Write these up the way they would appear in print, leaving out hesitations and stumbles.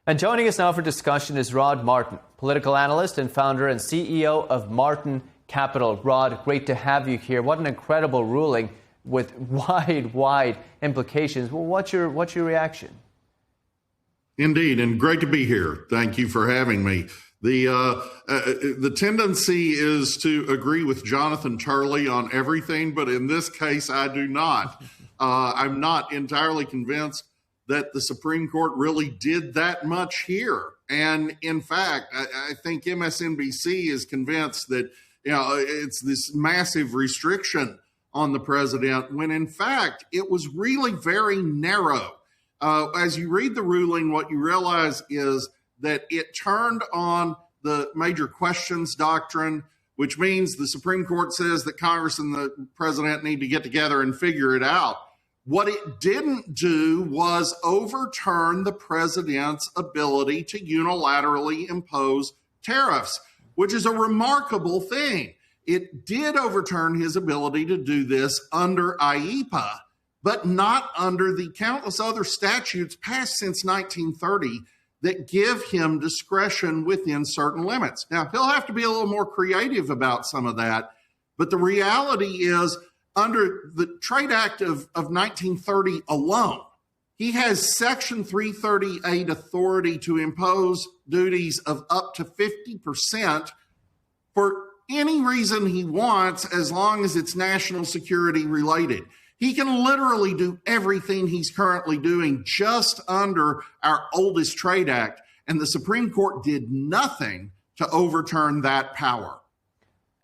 And joining us now for discussion is Rod Martin, political analyst and founder and CEO of Martin Capital. Rod, great to have you here. What an incredible ruling with wide implications. Well, what's your reaction? Indeed, and great to be here. Thank you for having me. The tendency is to agree with Jonathan Turley on everything, but in this case, I do not. I'm not entirely convinced that the Supreme Court really did that much here. And in fact, I think MSNBC is convinced that it's this massive restriction on the president, when in fact it was really very narrow. As you read the ruling, what you realize is that it turned on the major questions doctrine, which means the Supreme Court says that Congress and the president need to get together and figure it out. What it didn't do was overturn the president's ability to unilaterally impose tariffs, which is a remarkable thing. It did overturn his ability to do this under IEEPA, but not under the countless other statutes passed since 1930 that give him discretion within certain limits. Now, he'll have to be a little more creative about some of that, but the reality is, under the Trade Act of 1930 alone, he has Section 338 authority to impose duties of up to 50% for any reason he wants, as long as it's national security related. He can literally do everything he's currently doing just under our oldest Trade Act, and the Supreme Court did nothing to overturn that power.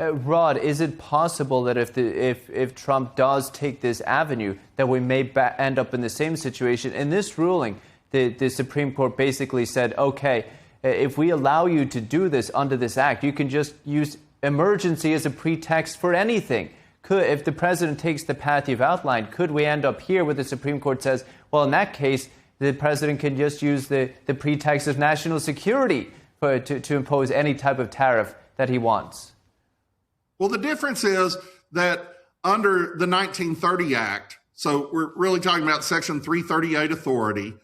Rod, is it possible that if Trump does take this avenue, that we may end up in the same situation? In this ruling, the Supreme Court basically said, okay, if we allow you to do this under this act, you can just use emergency as a pretext for anything. If the president takes the path you've outlined, could we end up here where the Supreme Court says, well, in that case, the president can just use the pretext of national security to impose any type of tariff that he wants? Well, the difference is that under the 1930 Act, so we're really talking about Section 338 authority,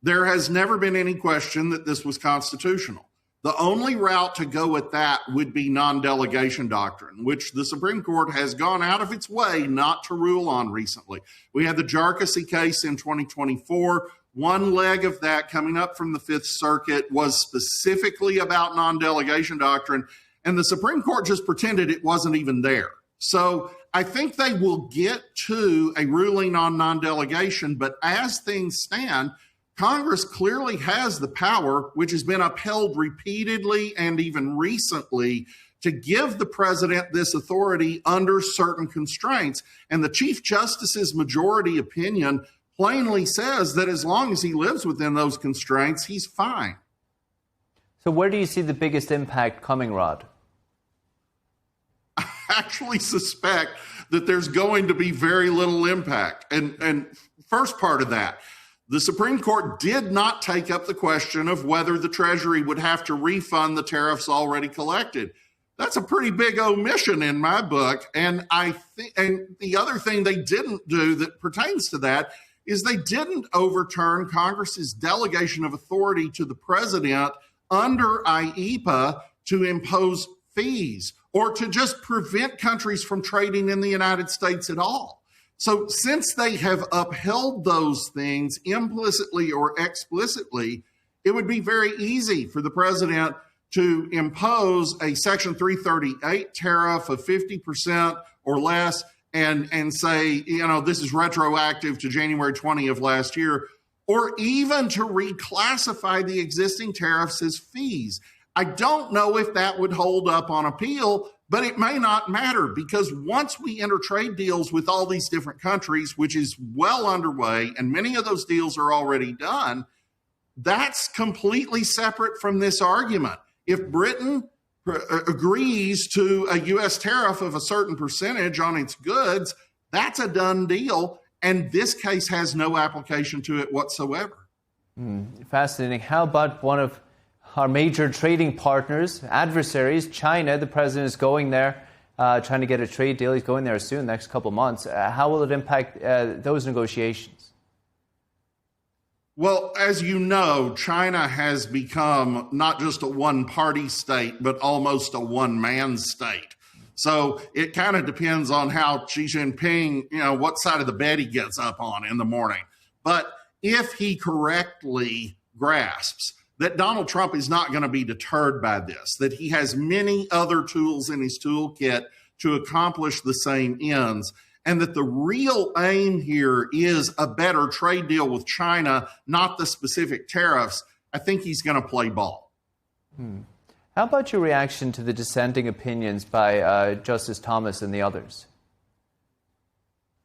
there has never been any question that this was constitutional. The only route to go with that would be non-delegation doctrine, which the Supreme Court has gone out of its way not to rule on recently. We had the Jarkissi case in 2024. One leg of that coming up from the Fifth Circuit was specifically about non-delegation doctrine, and the Supreme Court just pretended it wasn't even there. So I think they will get to a ruling on non-delegation, but as things stand, Congress clearly has the power, which has been upheld repeatedly and even recently, to give the president this authority under certain constraints. And the Chief Justice's majority opinion plainly says that as long as he lives within those constraints, he's fine. So where do you see the biggest impact coming, Rod? I actually suspect that there's going to be very little impact. And first part of that, the Supreme Court did not take up the question of whether the Treasury would have to refund the tariffs already collected. That's a pretty big omission in my book. And the other thing they didn't do that pertains to that is they didn't overturn Congress's delegation of authority to the president under IEEPA to impose fees or to just prevent countries from trading in the United States at all. So since they have upheld those things implicitly or explicitly, it would be very easy for the president to impose a Section 338 tariff of 50% or less and say, this is retroactive to January 20 of last year, or even to reclassify the existing tariffs as fees. I don't know if that would hold up on appeal, but it may not matter, because once we enter trade deals with all these different countries, which is well underway, and many of those deals are already done, that's completely separate from this argument. If Britain agrees to a U.S. tariff of a certain percentage on its goods, that's a done deal, and this case has no application to it whatsoever. Fascinating. How about one of our major trading partners, adversaries, China? The president is going there, trying to get a trade deal. He's going there soon, next couple of months. How will it impact those negotiations? Well, as you know, China has become not just a one-party state, but almost a one-man state. So it kind of depends on how Xi Jinping, what side of the bed he gets up on in the morning. But if he correctly grasps that Donald Trump is not going to be deterred by this, that he has many other tools in his toolkit to accomplish the same ends, and that the real aim here is a better trade deal with China, not the specific tariffs, I think he's going to play ball. How about your reaction to the dissenting opinions by Justice Thomas and the others?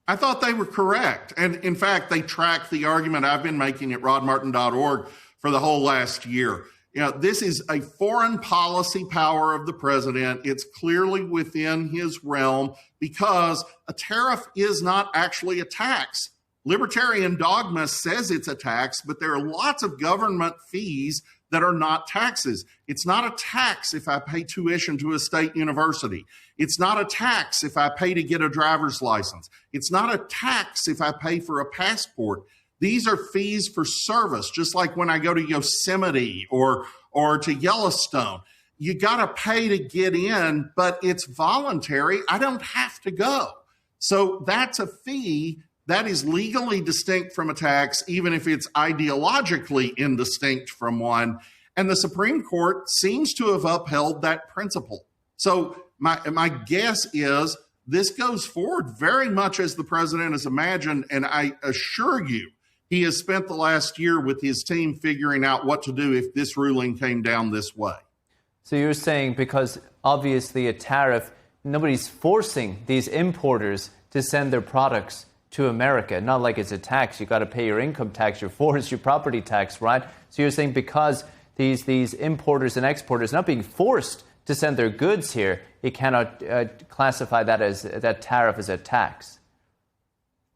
I thought they were correct. And in fact, they tracked the argument I've been making at rodmartin.org for the whole last year. This is a foreign policy power of the president. It's clearly within his realm because a tariff is not actually a tax. Libertarian dogma says it's a tax, but there are lots of government fees that are not taxes. It's not a tax if I pay tuition to a state university. It's not a tax if I pay to get a driver's license. It's not a tax if I pay for a passport. These are fees for service, just like when I go to Yosemite or to Yellowstone. You got to pay to get in, but it's voluntary. I don't have to go. So that's a fee that is legally distinct from a tax, even if it's ideologically indistinct from one. And the Supreme Court seems to have upheld that principle. So my guess is this goes forward very much as the president has imagined, and I assure you, he has spent the last year with his team figuring out what to do if this ruling came down this way. So you're saying because obviously a tariff, nobody's forcing these importers to send their products to America. Not like it's a tax. You got to pay your income tax, your forestry property tax, right? So you're saying because these importers and exporters are not being forced to send their goods here, you cannot classify that tariff as a tax.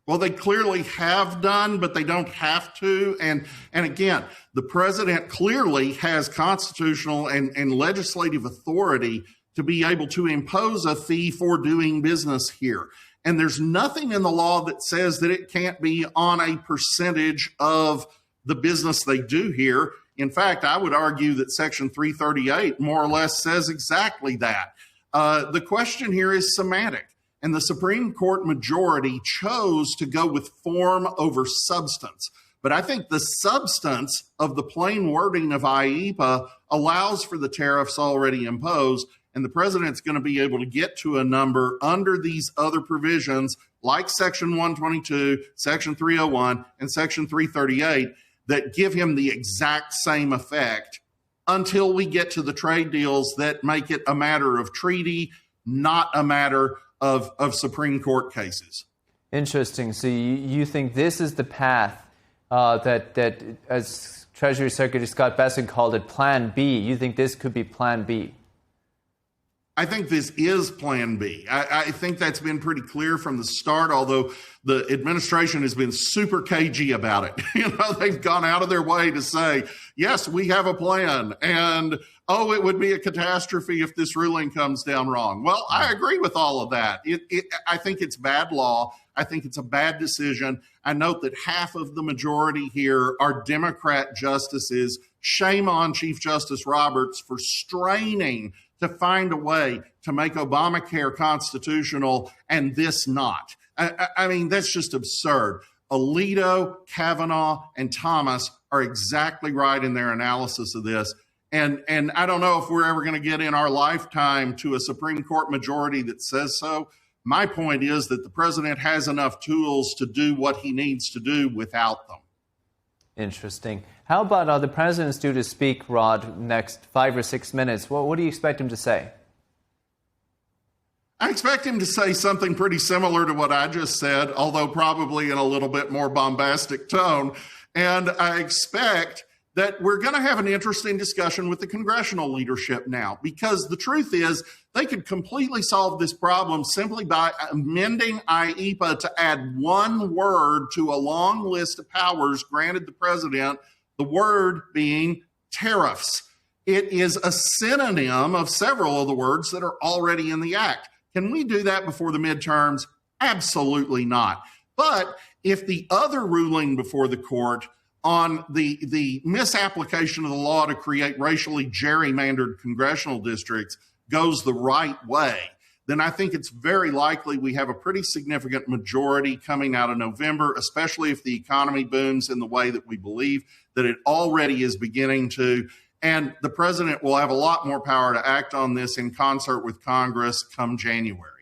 Well, they clearly have done, but they don't have to. And again, the president clearly has constitutional and legislative authority to be able to impose a fee for doing business here. And there's nothing in the law that says that it can't be on a percentage of the business they do here. In fact, I would argue that Section 338 more or less says exactly that. The question here is semantic. And the Supreme Court majority chose to go with form over substance. But I think the substance of the plain wording of IEEPA allows for the tariffs already imposed, and the president's going to be able to get to a number under these other provisions like Section 122, Section 301, and Section 338 that give him the exact same effect until we get to the trade deals that make it a matter of treaty, not a matter of Supreme Court cases. Interesting. So you think this is the path that, as Treasury Secretary Scott Bessent called it, Plan B. You think this could be Plan B? I think this is Plan B. I think that's been pretty clear from the start, although the administration has been super cagey about it. They've gone out of their way to say, yes, we have a plan, and it would be a catastrophe if this ruling comes down wrong. Well, I agree with all of that. I think it's bad law. I think it's a bad decision. I note that half of the majority here are Democrat justices. Shame on Chief Justice Roberts for straining to find a way to make Obamacare constitutional and this not. I mean, that's just absurd. Alito, Kavanaugh, and Thomas are exactly right in their analysis of this. And I don't know if we're ever going to get in our lifetime to a Supreme Court majority that says so. My point is that the president has enough tools to do what he needs to do without them. Interesting. How about the president's due to speak, Rod, next 5 or 6 minutes? What do you expect him to say? I expect him to say something pretty similar to what I just said, although probably in a little bit more bombastic tone. And I expect that we're going to have an interesting discussion with the congressional leadership now, because the truth is they could completely solve this problem simply by amending IEEPA to add one word to a long list of powers granted the president, the word being tariffs. It is a synonym of several of the words that are already in the act. Can we do that before the midterms? Absolutely not. But if the other ruling before the court on the misapplication of the law to create racially gerrymandered congressional districts goes the right way, then I think it's very likely we have a pretty significant majority coming out of November, especially if the economy booms in the way that we believe that it already is beginning to. And the president will have a lot more power to act on this in concert with Congress come January.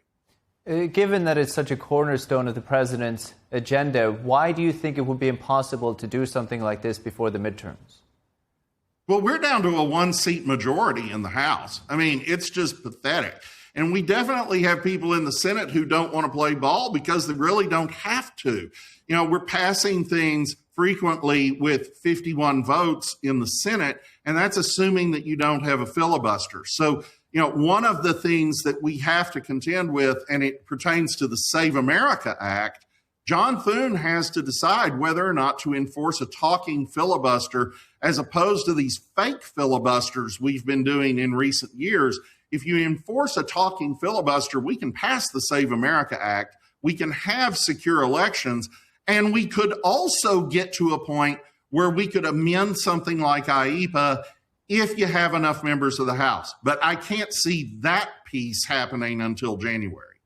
Given that it's such a cornerstone of the president's agenda, why do you think it would be impossible to do something like this before the midterms? Well, we're down to a one-seat majority in the House. I mean, it's just pathetic. And we definitely have people in the Senate who don't want to play ball because they really don't have to. You know, we're passing things frequently with 51 votes in the Senate, and that's assuming that you don't have a filibuster. So, you know, one of the things that we have to contend with, and it pertains to the Save America Act, John Thune has to decide whether or not to enforce a talking filibuster as opposed to these fake filibusters we've been doing in recent years. If you enforce a talking filibuster, we can pass the Save America Act, we can have secure elections, and we could also get to a point where we could amend something like IEPA if you have enough members of the House. But I can't see that piece happening until January.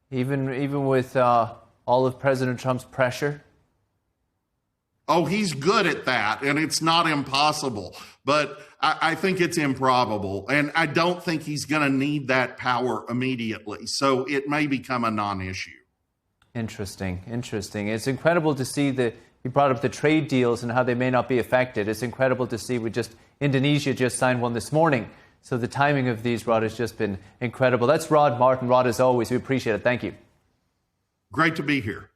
Even with all of President Trump's pressure? Oh, he's good at that, and it's not impossible. But I think it's improbable, and I don't think he's going to need that power immediately. So it may become a non-issue. Interesting. It's incredible to see you brought up the trade deals and how they may not be affected. It's incredible to see Indonesia just signed one this morning. So the timing of these, Rod, has just been incredible. That's Rod Martin. Rod, as always, we appreciate it. Thank you. Great to be here.